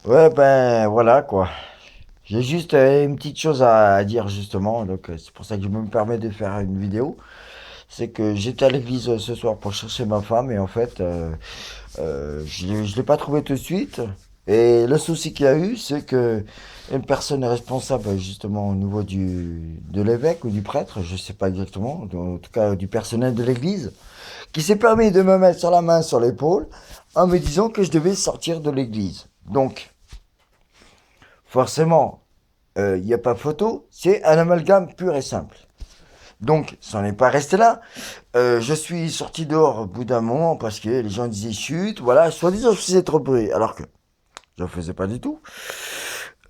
Ouais, ben voilà quoi. J'ai juste une petite chose à dire justement, donc c'est pour ça que je me permets de faire une vidéo. C'est que j'étais à l'église ce soir pour chercher ma femme et en fait, je l'ai pas trouvée tout de suite. Et le souci qu'il y a eu, c'est que une personne responsable justement au niveau de l'évêque ou du prêtre, je sais pas exactement, en tout cas du personnel de l'église, qui s'est permis de me mettre sur la main sur l'épaule en me disant que je devais sortir de l'église. Donc, forcément, il n'y a pas photo, c'est un amalgame pur et simple. Donc, ça n'est pas resté là. Je suis sorti dehors au bout d'un moment parce que les gens disaient chut, voilà, soi-disant je faisais trop de bruit, alors que je ne faisais pas du tout.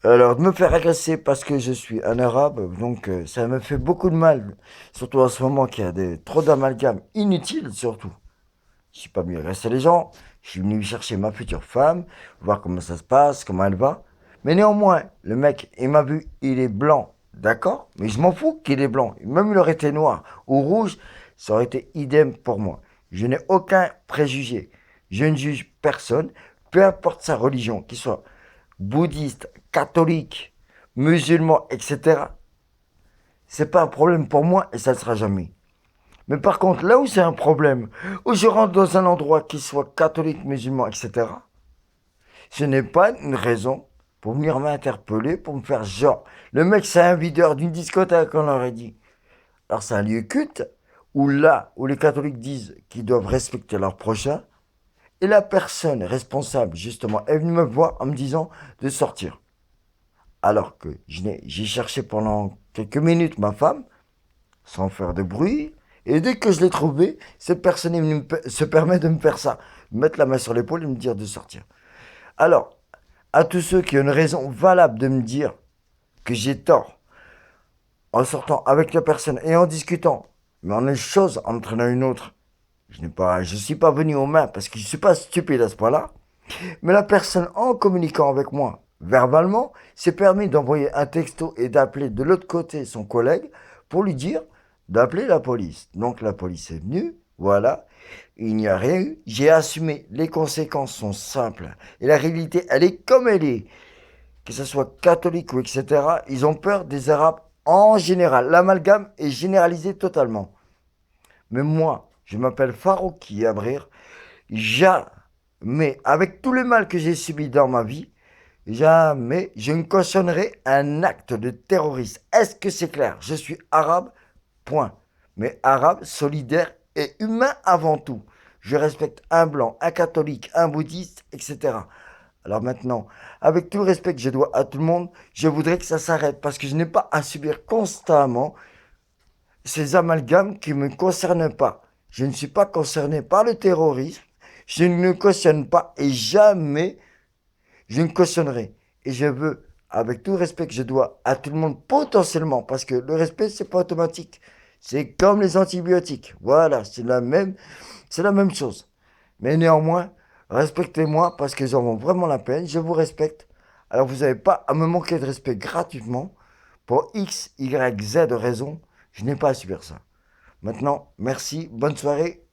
Alors, de me faire agresser parce que je suis un arabe, donc ça me fait beaucoup de mal, surtout en ce moment qu'il y a trop d'amalgames inutiles, surtout. Je suis pas venu agresser les gens, je suis venu chercher ma future femme, voir comment ça se passe, comment elle va. Mais néanmoins, le mec, il m'a vu, il est blanc, d'accord? Mais je m'en fous qu'il est blanc. Même il aurait été noir ou rouge, ça aurait été idem pour moi. Je n'ai aucun préjugé. Je ne juge personne, peu importe sa religion, qu'il soit bouddhiste, catholique, musulman, etc. C'est pas un problème pour moi et ça ne sera jamais. Mais par contre, là où c'est un problème, où je rentre dans un endroit qui soit catholique, musulman, etc., ce n'est pas une raison pour venir m'interpeller, pour me faire genre. Le mec, c'est un videur d'une discothèque, on aurait dit. Alors c'est un lieu culte, où là, où les catholiques disent qu'ils doivent respecter leur prochain, et la personne responsable, justement, est venue me voir en me disant de sortir. Alors que j'ai cherché pendant quelques minutes ma femme, sans faire de bruit. Et dès que je l'ai trouvé, cette personne se permet de me faire ça, me mettre la main sur l'épaule et me dire de sortir. Alors, à tous ceux qui ont une raison valable de me dire que j'ai tort en sortant avec la personne et en discutant, mais en une chose en entraînant une autre, je suis pas venu aux mains parce que je suis pas stupide à ce point-là. Mais la personne en communiquant avec moi verbalement s'est permis d'envoyer un texto et d'appeler de l'autre côté son collègue pour lui dire d'appeler la police. Donc la police est venue, voilà, il n'y a rien eu, j'ai assumé, les conséquences sont simples. Et la réalité, elle est comme elle est. Que ce soit catholique ou etc., ils ont peur des Arabes en général. L'amalgame est généralisé totalement. Mais moi, je m'appelle Farouki Abrir, jamais, avec tout le mal que j'ai subi dans ma vie, jamais je ne cautionnerai un acte de terroriste. Est-ce que c'est clair? Je suis arabe, point. Mais arabe, solidaire et humain avant tout. Je respecte un blanc, un catholique, un bouddhiste, etc. Alors maintenant, avec tout le respect que je dois à tout le monde, je voudrais que ça s'arrête parce que je n'ai pas à subir constamment ces amalgames qui ne me concernent pas. Je ne suis pas concerné par le terrorisme. Je ne cautionne pas et jamais je ne cautionnerai. Et je veux, avec tout le respect que je dois à tout le monde, potentiellement, parce que le respect, c'est pas automatique. C'est comme les antibiotiques. Voilà, c'est la même chose. Mais néanmoins, respectez-moi parce que j'en vaux vraiment la peine. Je vous respecte. Alors vous n'avez pas à me manquer de respect gratuitement pour X, Y, Z raison. Je n'ai pas à subir ça. Maintenant, merci, bonne soirée